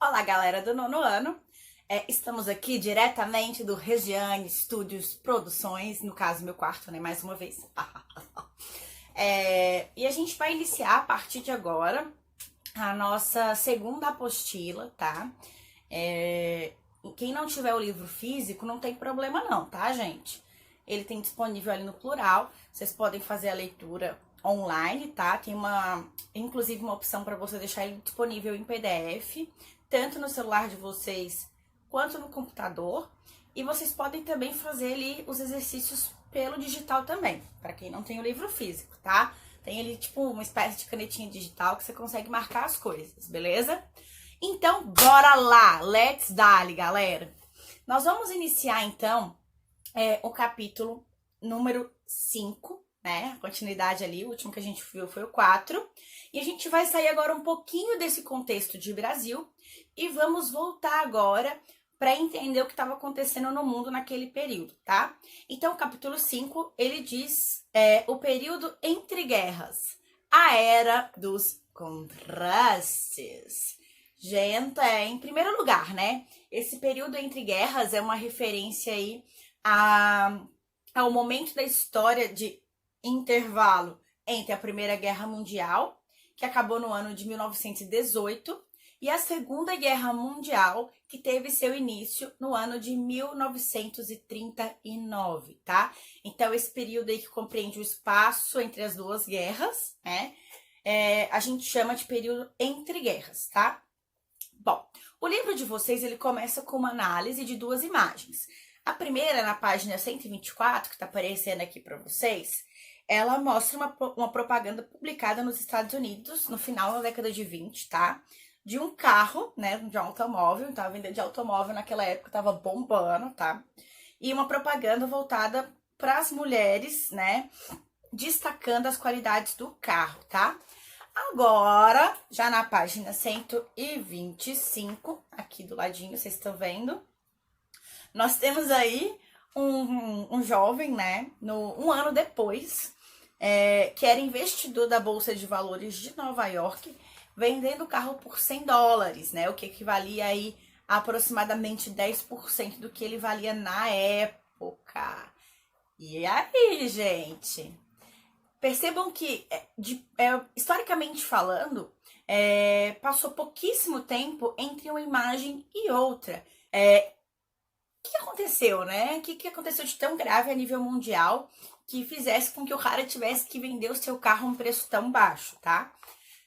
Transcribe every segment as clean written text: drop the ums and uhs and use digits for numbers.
Olá, galera do nono ano. Estamos aqui diretamente do Regiane Estúdios Produções, no caso, meu quarto, né? Mais uma vez. E a gente vai iniciar a partir de agora a nossa segunda apostila, tá? Quem não tiver o livro físico, não tem problema não, tá, gente? Ele tem disponível ali no plural. Vocês podem fazer a leitura online, tá? Tem inclusive uma opção para você deixar ele disponível em PDF, tanto no celular de vocês quanto no computador. E vocês podem também fazer ali os exercícios pelo digital também, para quem não tem o livro físico, tá? Tem ali tipo uma espécie de canetinha digital que você consegue marcar as coisas, beleza? Então, bora lá! Let's dale, galera! Nós vamos iniciar então o capítulo número 5, né? A continuidade ali, o último que a gente viu foi o 4. E a gente vai sair agora um pouquinho desse contexto de Brasil e vamos voltar agora para entender o que estava acontecendo no mundo naquele período, tá? Então, o capítulo 5, ele diz o período entre guerras, a era dos contrastes. Gente, em primeiro lugar, né? Esse período entre guerras é uma referência aí ao momento da história de intervalo entre a Primeira Guerra Mundial, que acabou no ano de 1918, e a Segunda Guerra Mundial, que teve seu início no ano de 1939, tá? Então, esse período aí que compreende o espaço entre as duas guerras, né? A gente chama de período entre guerras, tá? Bom, o livro de vocês, ele começa com uma análise de duas imagens. A primeira, na página 124, que está aparecendo aqui para vocês, ela mostra uma propaganda publicada nos Estados Unidos, no final da década de 20, tá? De um carro, né, de um automóvel, então a venda de automóvel naquela época estava bombando, tá? E uma propaganda voltada para as mulheres, né, destacando as qualidades do carro, tá? Agora, já na página 125, aqui do ladinho, vocês estão vendo? Nós temos aí um jovem, né, um ano depois, que era investidor da Bolsa de Valores de Nova York, vendendo o carro por $100, né, o que equivalia aí a aproximadamente 10% do que ele valia na época. E aí, gente? Percebam que, historicamente falando, passou pouquíssimo tempo entre uma imagem e outra. O que aconteceu, né? O que aconteceu de tão grave a nível mundial que fizesse com que o cara tivesse que vender o seu carro a um preço tão baixo, tá?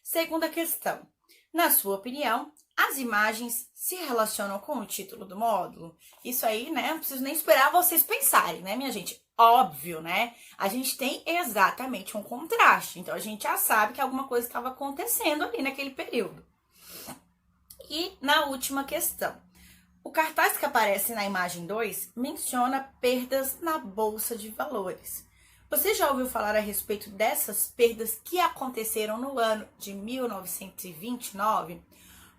Segunda questão. Na sua opinião, as imagens se relacionam com o título do módulo? Isso aí, né? Não preciso nem esperar vocês pensarem, né, minha gente? Óbvio, né? A gente tem exatamente um contraste. Então, a gente já sabe que alguma coisa estava acontecendo ali naquele período. E na última questão. O cartaz que aparece na imagem 2 menciona perdas na Bolsa de Valores. Você já ouviu falar a respeito dessas perdas que aconteceram no ano de 1929?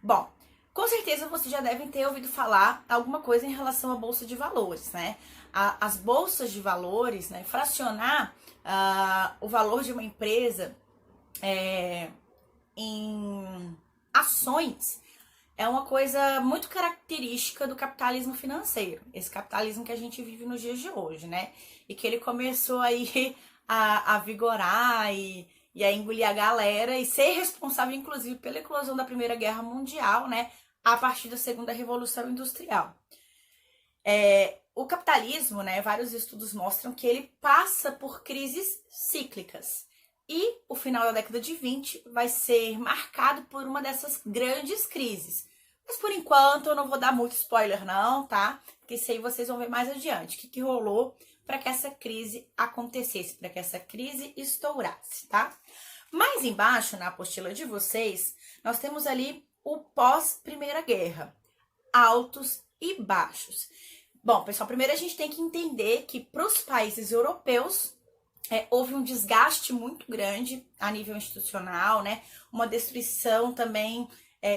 Bom, com certeza vocês já devem ter ouvido falar alguma coisa em relação à Bolsa de Valores, né? As bolsas de valores, né? Fracionar o valor de uma empresa em ações é uma coisa muito característica do capitalismo financeiro. Esse capitalismo que a gente vive nos dias de hoje, né? E que ele começou aí a vigorar e a engolir a galera e ser responsável, inclusive, pela eclosão da Primeira Guerra Mundial, né? A partir da Segunda Revolução Industrial. O capitalismo, né? Vários estudos mostram que ele passa por crises cíclicas. E o final da década de 20 vai ser marcado por uma dessas grandes crises. Mas por enquanto eu não vou dar muito spoiler não, tá? Porque isso aí vocês vão ver mais adiante. O que rolou para que essa crise acontecesse, para que essa crise estourasse, tá? Mais embaixo, na apostila de vocês, nós temos ali o pós-Primeira Guerra. Altos e baixos. Bom, pessoal, primeiro a gente tem que entender que para os países europeus houve um desgaste muito grande a nível institucional, né? Uma destruição também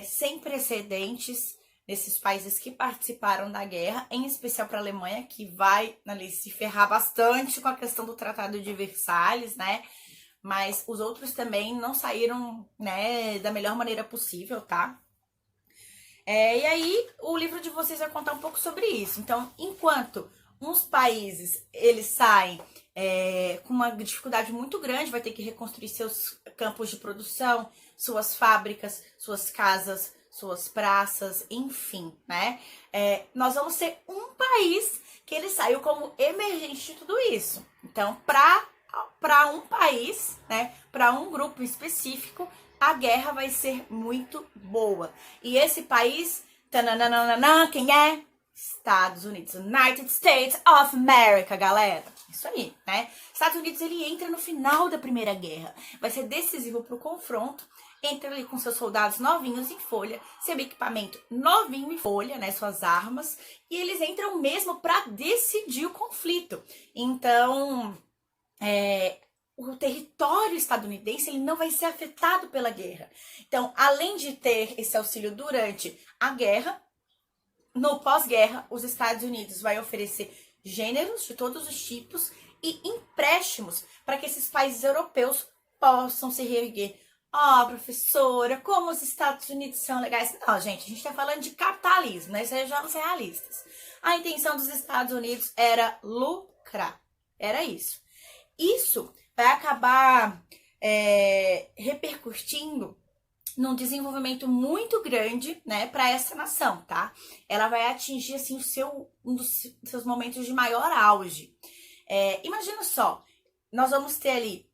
sem precedentes nesses países que participaram da guerra, em especial para a Alemanha, que vai ali se ferrar bastante com a questão do Tratado de Versalhes, né? Mas os outros também não saíram, né, da melhor maneira possível, tá? E aí, o livro de vocês vai contar um pouco sobre isso. Então, enquanto uns países, eles saem com uma dificuldade muito grande, vai ter que reconstruir seus campos de produção, suas fábricas, suas casas, suas praças, enfim, né? Nós vamos ser um país que ele saiu como emergente de tudo isso. Então, para um país, né, para um grupo específico, a guerra vai ser muito boa. E esse país, tananana, quem é? Estados Unidos, United States of America, galera. Isso aí, né? Estados Unidos, ele entra no final da Primeira Guerra. Vai ser decisivo para o confronto. Entra ali com seus soldados novinhos em folha, seu equipamento novinho em folha, né? Suas armas. E eles entram mesmo para decidir o conflito. Então, o território estadunidense, ele não vai ser afetado pela guerra. Então, além de ter esse auxílio durante a guerra, no pós-guerra, os Estados Unidos vai oferecer gêneros de todos os tipos e empréstimos para que esses países europeus possam se reerguer. Professora, como os Estados Unidos são legais. Não, gente, a gente está falando de capitalismo, né? Sejamos realistas. A intenção dos Estados Unidos era lucrar. Era isso. Isso vai acabar repercutindo num desenvolvimento muito grande, né, para essa nação, tá? Ela vai atingir, assim, um dos seus momentos de maior auge. Imagina só, nós vamos ter ali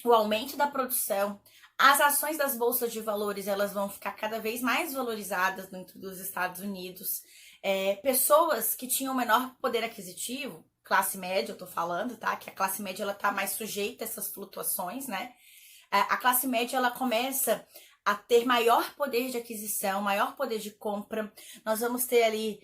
o aumento da produção, as ações das bolsas de valores, elas vão ficar cada vez mais valorizadas dentro dos Estados Unidos. Pessoas que tinham menor poder aquisitivo, classe média, eu tô falando, tá? Que a classe média, ela tá mais sujeita a essas flutuações, né? A classe média, ela começa a ter maior poder de aquisição, maior poder de compra. Nós vamos ter ali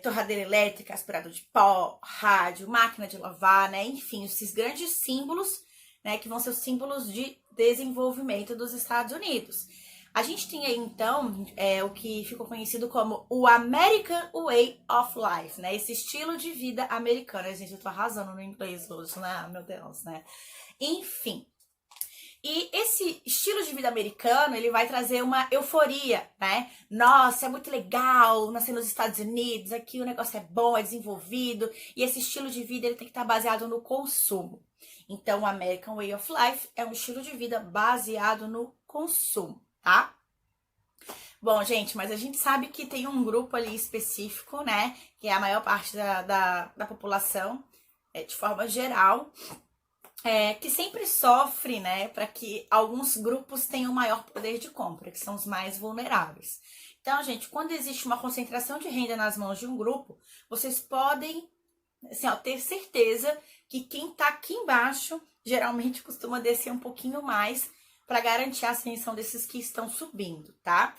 torradeira elétrica, aspirador de pó, rádio, máquina de lavar, né? Enfim, esses grandes símbolos, né, que vão ser os símbolos de desenvolvimento dos Estados Unidos. A gente tem aí, então, o que ficou conhecido como o American Way of Life, né? Esse estilo de vida americano. Gente, eu tô arrasando no inglês hoje, né? Meu Deus, né? Enfim. E esse estilo de vida americano, ele vai trazer uma euforia, né? Nossa, é muito legal nascer nos Estados Unidos, aqui o negócio é bom, é desenvolvido. E esse estilo de vida, ele tem que estar baseado no consumo. Então, o American Way of Life é um estilo de vida baseado no consumo, tá? Bom, gente, mas a gente sabe que tem um grupo ali específico, né? Que é a maior parte da população, de forma geral, que sempre sofre, né, para que alguns grupos tenham maior poder de compra, que são os mais vulneráveis. Então, gente, quando existe uma concentração de renda nas mãos de um grupo, vocês podem, assim, ter certeza que quem tá aqui embaixo geralmente costuma descer um pouquinho mais para garantir a ascensão desses que estão subindo, tá?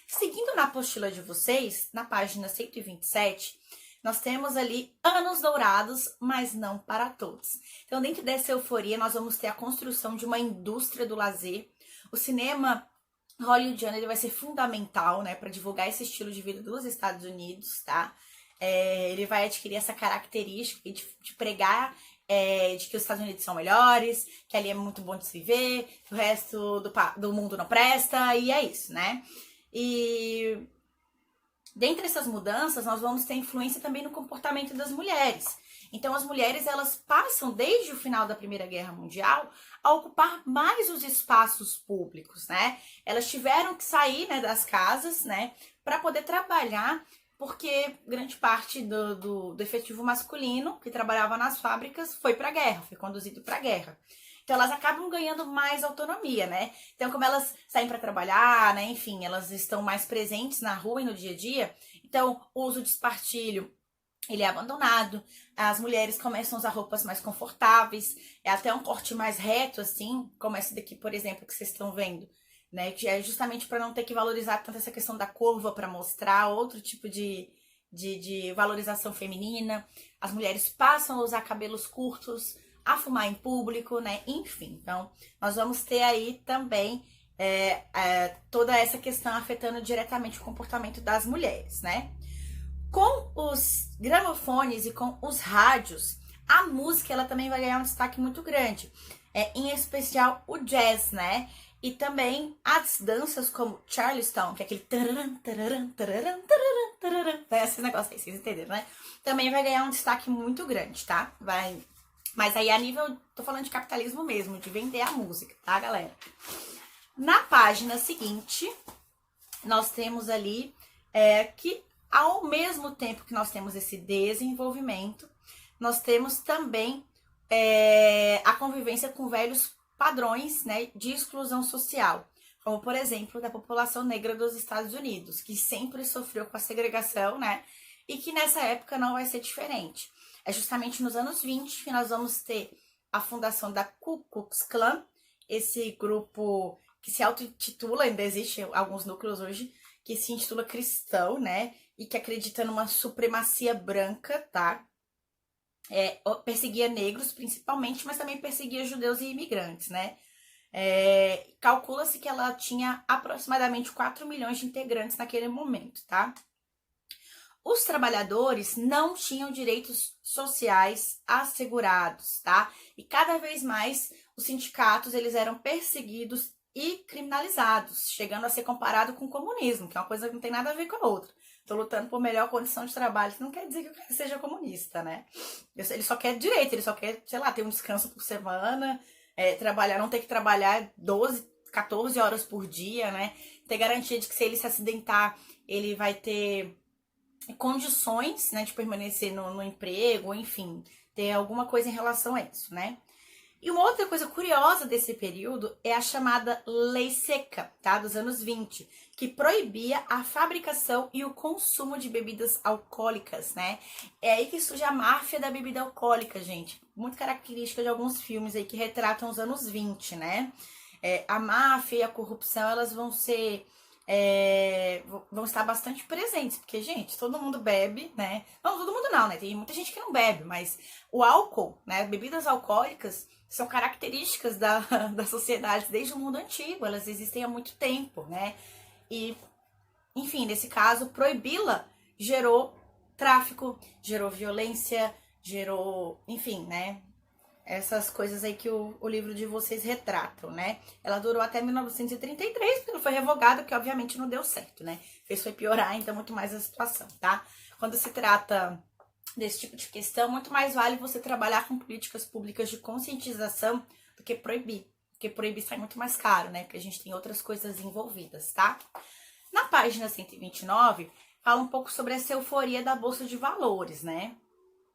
Seguindo na apostila de vocês, na página 127, nós temos ali anos dourados, mas não para todos. Então, dentro dessa euforia, nós vamos ter a construção de uma indústria do lazer. O cinema hollywoodiano, ele vai ser fundamental, né, para divulgar esse estilo de vida dos Estados Unidos, tá? Ele vai adquirir essa característica de pregar de que os Estados Unidos são melhores, que ali é muito bom de se viver, que o resto do mundo não presta, e é isso, né? E dentre essas mudanças, nós vamos ter influência também no comportamento das mulheres. Então, as mulheres, elas passam, desde o final da Primeira Guerra Mundial, a ocupar mais os espaços públicos, né? Elas tiveram que sair, né, das casas, né, para poder trabalhar, porque grande parte do efetivo masculino que trabalhava nas fábricas foi para a guerra, foi conduzido para a guerra. Então, elas acabam ganhando mais autonomia, né? Então, como elas saem para trabalhar, né? Enfim, elas estão mais presentes na rua e no dia a dia. Então, o uso de espartilho, ele é abandonado. As mulheres começam a usar roupas mais confortáveis. É até um corte mais reto, assim, como esse daqui, por exemplo, que vocês estão vendo, né? Que é justamente para não ter que valorizar tanto essa questão da curva, para mostrar outro tipo de valorização feminina. As mulheres passam a usar cabelos curtos, a fumar em público, né? Enfim, então nós vamos ter aí também toda essa questão afetando diretamente o comportamento das mulheres, né? Com os gramofones e com os rádios, a música, ela também vai ganhar um destaque muito grande, em especial o jazz, né? E também as danças como Charleston, que é aquele tararam, tararam, tararam, tararam, tararam, esse negócio aí, vocês entenderam, né? Também vai ganhar um destaque muito grande, tá? Mas aí a nível, tô falando de capitalismo mesmo, de vender a música, tá, galera? Na página seguinte, nós temos ali que ao mesmo tempo que nós temos esse desenvolvimento, nós temos também a convivência com velhos padrões, né, de exclusão social, como por exemplo da população negra dos Estados Unidos, que sempre sofreu com a segregação, né, e que nessa época não vai ser diferente. É justamente nos anos 20 que nós vamos ter a fundação da Ku Klux Klan, esse grupo que se auto-intitula, ainda existe alguns núcleos hoje, que se intitula cristão, né, e que acredita numa supremacia branca, tá? Perseguia negros principalmente, mas também perseguia judeus e imigrantes, né? Calcula-se que ela tinha aproximadamente 4 milhões de integrantes naquele momento, tá? Os trabalhadores não tinham direitos sociais assegurados, tá? E cada vez mais os sindicatos eles eram perseguidos e criminalizados, chegando a ser comparado com o comunismo, que é uma coisa que não tem nada a ver com a outra. Tô lutando por melhor condição de trabalho, isso não quer dizer que o cara seja comunista, né? Ele só quer direito, ele só quer, sei lá, ter um descanso por semana, trabalhar, não ter que trabalhar 12, 14 horas por dia, né? Ter garantia de que se ele se acidentar, ele vai ter condições, né, de permanecer no emprego, enfim, ter alguma coisa em relação a isso, né? E uma outra coisa curiosa desse período é a chamada Lei Seca, tá? Dos anos 20, que proibia a fabricação e o consumo de bebidas alcoólicas, né? É aí que surge a máfia da bebida alcoólica, gente. Muito característica de alguns filmes aí que retratam os anos 20, né? A máfia e a corrupção, elas vão ser... vão estar bastante presentes, porque, gente, todo mundo bebe, né? Não, todo mundo não, né? Tem muita gente que não bebe, mas o álcool, né? Bebidas alcoólicas são características da sociedade desde o mundo antigo, elas existem há muito tempo, né? E, enfim, nesse caso, proibi-la gerou tráfico, gerou violência, gerou, enfim, né? Essas coisas aí que o livro de vocês retratam, né? Ela durou até 1933, porque ela foi revogada, que obviamente não deu certo, né? Fez foi piorar ainda muito mais a situação, tá? Quando se trata desse tipo de questão, muito mais vale você trabalhar com políticas públicas de conscientização do que proibir. Porque proibir sai muito mais caro, né? Porque a gente tem outras coisas envolvidas, tá? Na página 129, fala um pouco sobre essa euforia da Bolsa de Valores, né?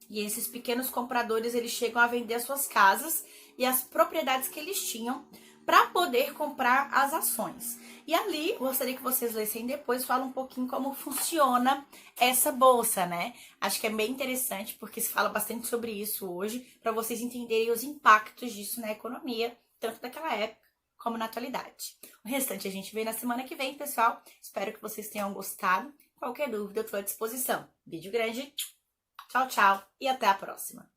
E esses pequenos compradores, eles chegam a vender as suas casas e as propriedades que eles tinham para poder comprar as ações. E ali, gostaria que vocês lessem depois, fala um pouquinho como funciona essa bolsa, né? Acho que é bem interessante, porque se fala bastante sobre isso hoje, para vocês entenderem os impactos disso na economia, tanto daquela época como na atualidade. O restante a gente vê na semana que vem, pessoal. Espero que vocês tenham gostado. Qualquer dúvida, eu estou à disposição. Vídeo grande. Tchau, tchau e até a próxima.